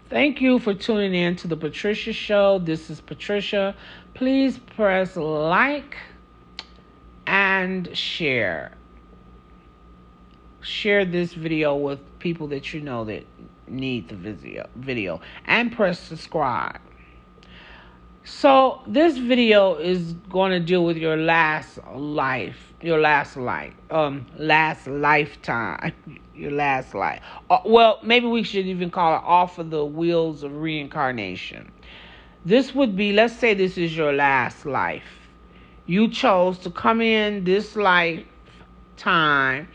Thank you for tuning in to the Patricia Show. This is Patricia. Please press like and share. Share this video with people that you know that need the video and press subscribe. So this video is going to deal with your last lifetime, your last life. Well, maybe we should even call it off of the wheels of reincarnation. This would be, let's say this is your last life. You chose to come in this lifetime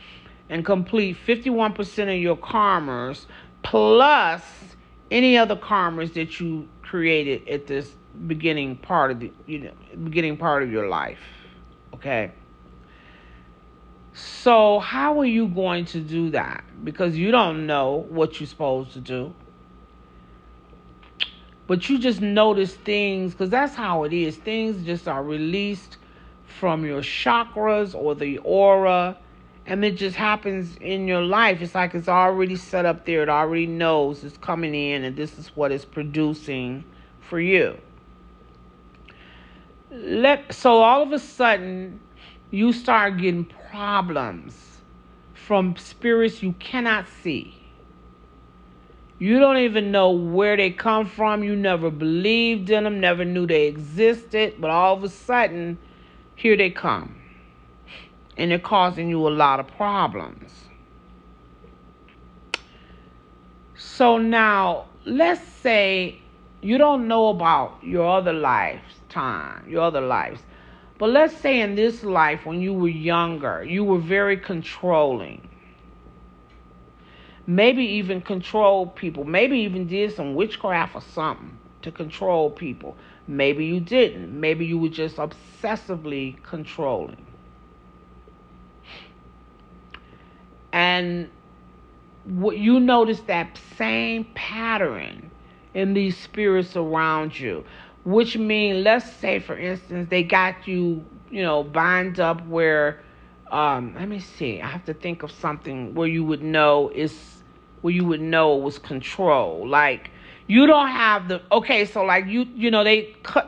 and complete 51% of your karmas plus any other karmas that you created at this beginning part of your life. Okay. So how are you going to do that? Because you don't know what you're supposed to do. But you just notice things, because that's how it is. Things just are released from your chakras or the aura, and it just happens in your life. It's like it's already set up there. It already knows it's coming in, and this is what it's producing for you. So all of a sudden, you start getting problems from spirits you cannot see. You don't even know where they come from. You never believed in them, never knew they existed, but all of a sudden, here they come. And they're causing you a lot of problems. So now, let's say you don't know about your other lives. But let's say in this life, when you were younger, you were very controlling. Maybe even controlled people. Maybe even did some witchcraft or something to control people. Maybe you didn't. Maybe you were just obsessively controlling. And you notice that same pattern in these spirits around you. Which means, let's say, for instance, they got you, bind up where, let me see, I have to think of something where you would know it was control. Like, you don't have so like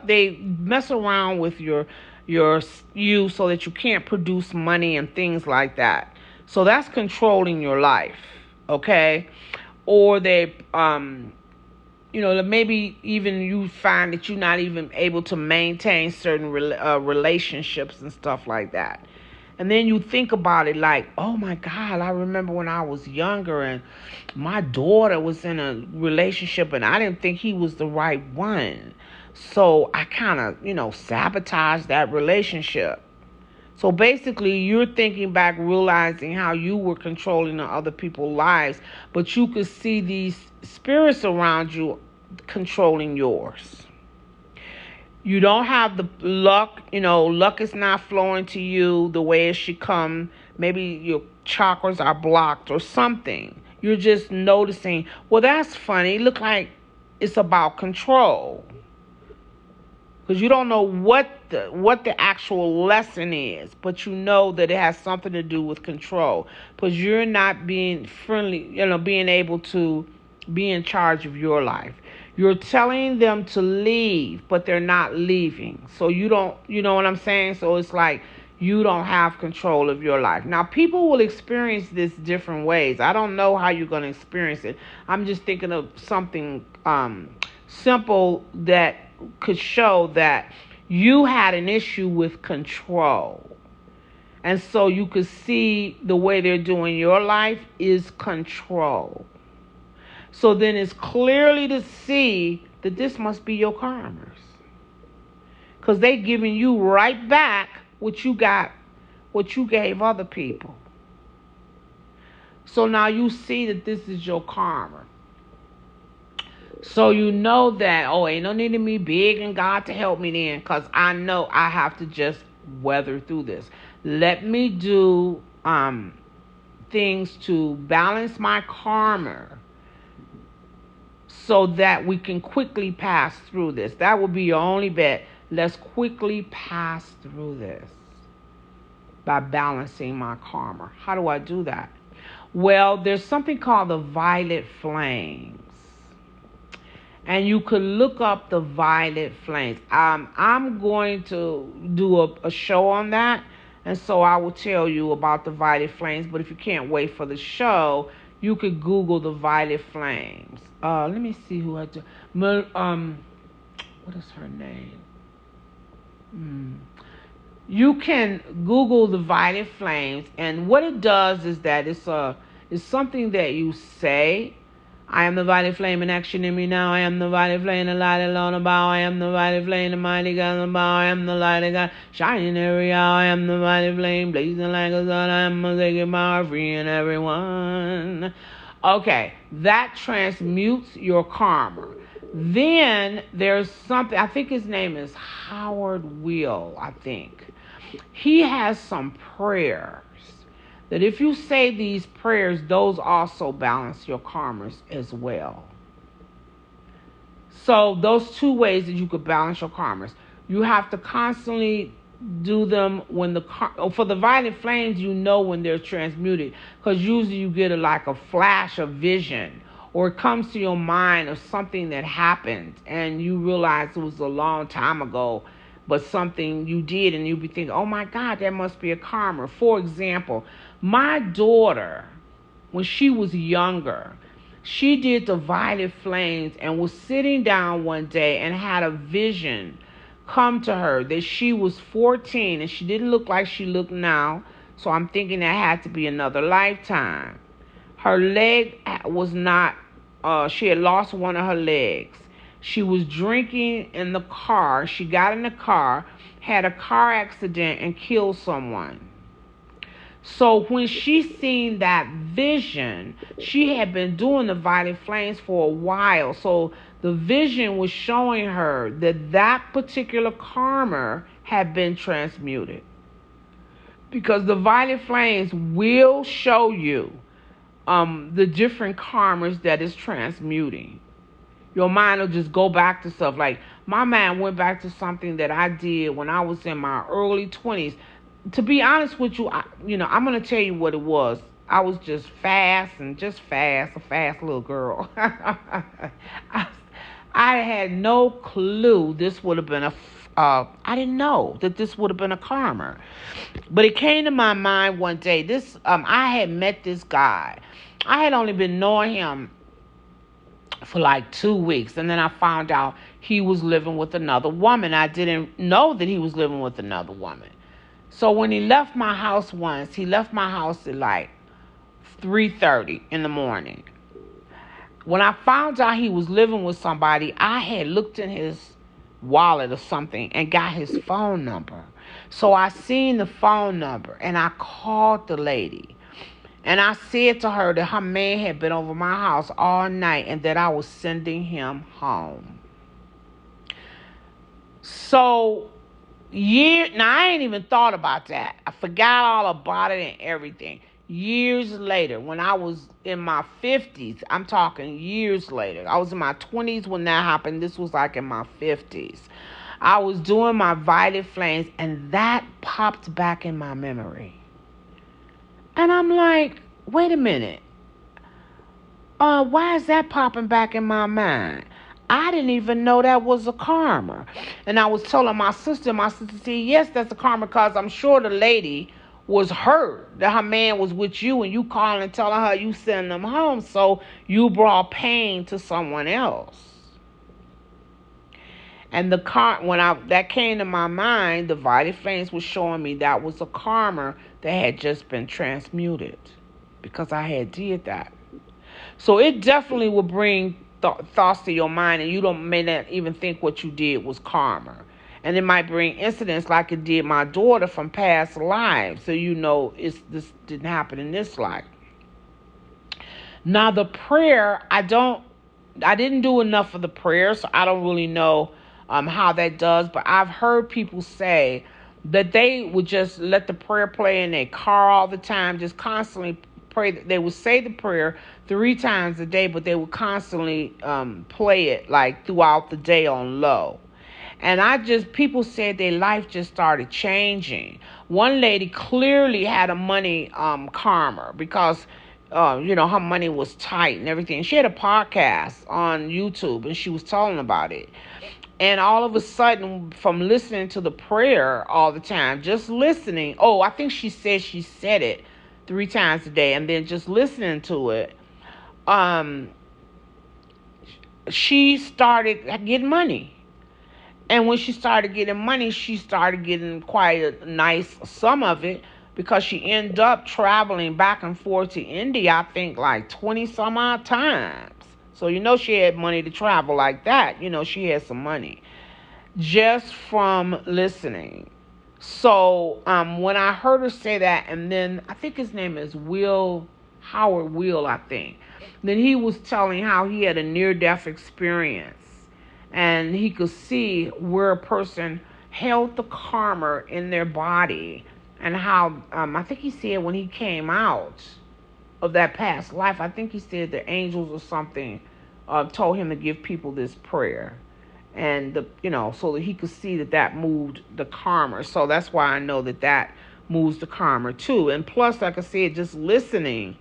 they mess around with you so that you can't produce money and things like that. So that's controlling your life, okay? Or they, maybe even you find that you're not even able to maintain certain relationships and stuff like that. And then you think about it like, oh my God, I remember when I was younger and my daughter was in a relationship and I didn't think he was the right one. So I kind of, sabotaged that relationship. So basically, you're thinking back, realizing how you were controlling other people's lives, but you could see these spirits around you controlling yours. You don't have the luck, luck is not flowing to you the way it should come. Maybe your chakras are blocked or something. You're just noticing, well, that's funny. It looks like it's about control. Because you don't know what the actual lesson is, but you know that it has something to do with control. Because you're not being friendly, being able to be in charge of your life. You're telling them to leave, but they're not leaving. So you don't, you know what I'm saying? So it's like you don't have control of your life. Now, people will experience this different ways. I don't know how you're going to experience it. I'm just thinking of something simple that could show that you had an issue with control. And so you could see the way they're doing your life is control. So then it's clearly to see that this must be your karmas. Because they're giving you right back what you gave other people. So now you see that this is your karma. So you know that, ain't no need of me begging God to help me then, because I know I have to just weather through this. Let me do things to balance my karma so that we can quickly pass through this. That would be your only bet. Let's quickly pass through this by balancing my karma. How do I do that? Well, there's something called the violet flames. And you could look up the violet flames. I'm going to do a show on that, and so I will tell you about the violet flames. But if you can't wait for the show, you could Google the violet flames. Let me see who I do. What is her name? You can Google the violet flames, and what it does is that it's something that you say. I am the violet flame in action in me now. I am the violet flame, the light alone about. I am the violet flame, the mighty God about. I am the light of God shining every hour. I am the violet flame, blazing like a sun. I am a sacred power, freeing everyone. Okay, that transmutes your karma. Then there's something, I think his name is Howard Will, I think. He has some prayers that if you say these prayers, those also balance your karmas as well. So those two ways that you could balance your karmas. You have to constantly do them when for the violet flames, you know when they're transmuted, because usually you get like a flash of vision, or it comes to your mind of something that happened and you realize it was a long time ago, but something you did, and you'll be thinking, oh my God, that must be a karma. For example, my daughter, when she was younger, she did the violet flames and was sitting down one day and had a vision come to her that she was 14 and she didn't look like she looked now. So I'm thinking that had to be another lifetime. Her leg was not, she had lost one of her legs. She was drinking in the car. She got in the car, had a car accident, and killed someone. So when she seen that vision, she had been doing the violet flames for a while. So the vision was showing her that that particular karma had been transmuted. Because the violet flames will show you the different karmas that is transmuting. Your mind will just go back to stuff. Like my mind went back to something that I did when I was in my early 20s. To be honest with you, I'm going to tell you what it was. I was just a fast little girl. I had no clue this would have been I didn't know that this would have been a karma. But it came to my mind one day. I had met this guy. I had only been knowing him for like 2 weeks, and then I found out he was living with another woman. I didn't know that he was living with another woman. So when he left my house once, he left my house at like 3:30 in the morning. When I found out he was living with somebody, I had looked in his wallet or something and got his phone number. So I seen the phone number and I called the lady. And I said to her that her man had been over my house all night and that I was sending him home. So, now I ain't even thought about that. I forgot all about it and everything. Years later, when I was in my 50s, I'm talking years later. I was in my 20s when that happened. This was like in my 50s. I was doing my violet flames and that popped back in my memory. And I'm like, wait a minute. Why is that popping back in my mind? I didn't even know that was a karma. And I was telling my sister said, yes, that's a karma, because I'm sure the lady was hurt that her man was with you and you calling and telling her you send them home. So you brought pain to someone else. And that came to my mind, the violet flames was showing me that was a karma that had just been transmuted because I had did that. So it definitely will bring thoughts to your mind, and you may not even think what you did was karma. And it might bring incidents like it did my daughter from past lives, so this didn't happen in this life. Now the prayer, I didn't do enough of the prayer, so I don't really know how that does, but I've heard people say that they would just let the prayer play in their car all the time, just constantly pray. They would say the prayer 3 times a day, but they would constantly play it like throughout the day on low. And people said their life just started changing. One lady clearly had a money karma because her money was tight and everything. She had a podcast on YouTube and she was telling about it. And all of a sudden, from listening to the prayer all the time, just listening. Oh, I think she said it 3 times a day, and then just listening to it, she started getting money. And when she started getting money, she started getting quite a nice sum of it, because she ended up traveling back and forth to India, I think like 20 some odd times. So she had money to travel like that. She had some money just from listening. So when I heard her say that, and then I think his name is Howard Will, I think. Then he was telling how he had a near-death experience. And he could see where a person held the karma in their body. And how, I think he said when he came out of that past life, I think he said the angels or something told him to give people this prayer. And, so that he could see that moved the karma. So that's why I know that moves the karma too. And plus, like I said, just listening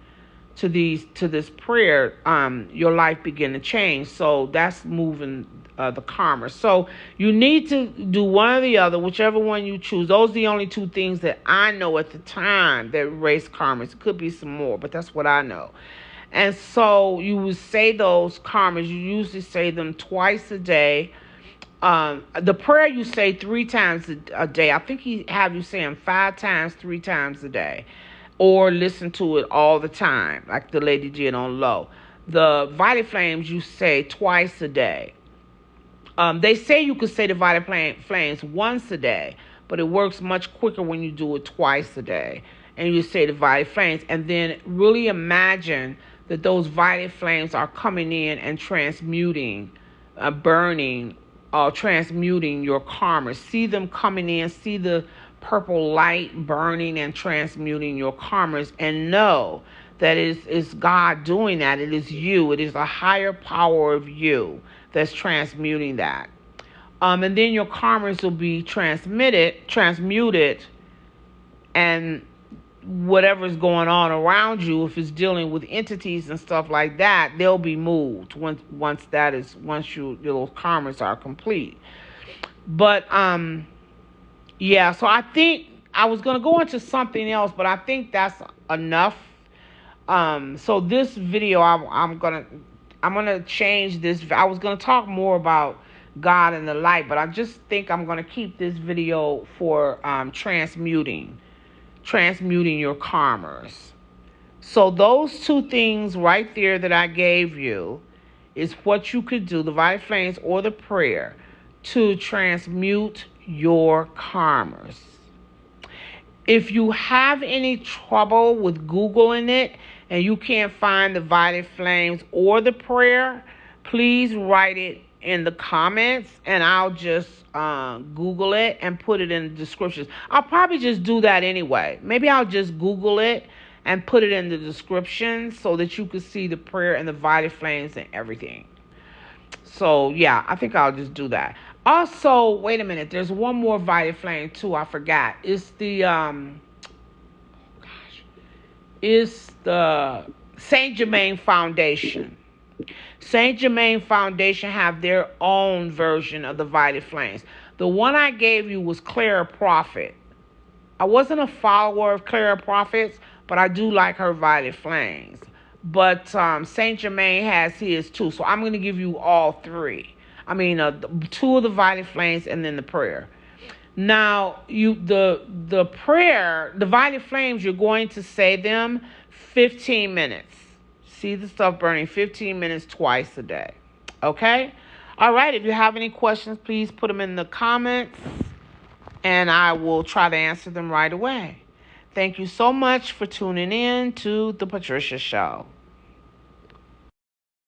to this prayer, your life begin to change. So that's moving the karma. So you need to do one or the other, whichever one you choose. Those are the only 2 things that I know at the time that erase karmas. It could be some more, but that's what I know. And so you would say those karmas. You usually say them twice a day. The prayer you say 3 times a day. I think he have you saying 5 times, 3 times a day. Or listen to it all the time, like the lady did on Low. The Violet Flames you say twice a day. They say you could say the Violet Flames once a day, but it works much quicker when you do it twice a day. And you say the Violet Flames, and then really imagine that those Violet Flames are coming in and transmuting, burning, transmuting your karma. See them coming in, see the purple light burning and transmuting your karmas, and know that it's God doing that. It is you. It is a higher power of you that's transmuting that. And then your karmas will be transmuted, and whatever's going on around you, if it's dealing with entities and stuff like that, they'll be moved once your karmas are complete. But yeah, so I think I was going to go into something else, but I think that's enough. So this video, I'm gonna change this. I was gonna talk more about God and the light, but I just think I'm gonna keep this video for transmuting your karmas. So those 2 things right there that I gave you is what you could do, the Violet Flames or the prayer, to transmute your karmas. If you have any trouble with Googling it and you can't find the Violet Flames or the prayer, please write it in the comments and I'll just Google it and put it in the descriptions. I'll probably just do that anyway. Maybe I'll just Google it and put it in the description so that you can see the prayer and the Violet Flames and everything. So yeah, I think I'll just do that. Also, wait a minute. There's one more Violet Flame too. I forgot. It's the it's the Saint Germain Foundation. Saint Germain Foundation have their own version of the Violet Flames. The one I gave you was Clara Prophet. I wasn't a follower of Clara Prophet's, but I do like her Violet Flames. But Saint Germain has his too. So I'm going to give you all 3. I mean, 2 of the Violet Flames and then the prayer. Now, the prayer, the Violet Flames, you're going to say them 15 minutes. See the stuff burning 15 minutes twice a day. Okay? All right. If you have any questions, please put them in the comments, and I will try to answer them right away. Thank you so much for tuning in to The Patricia Show.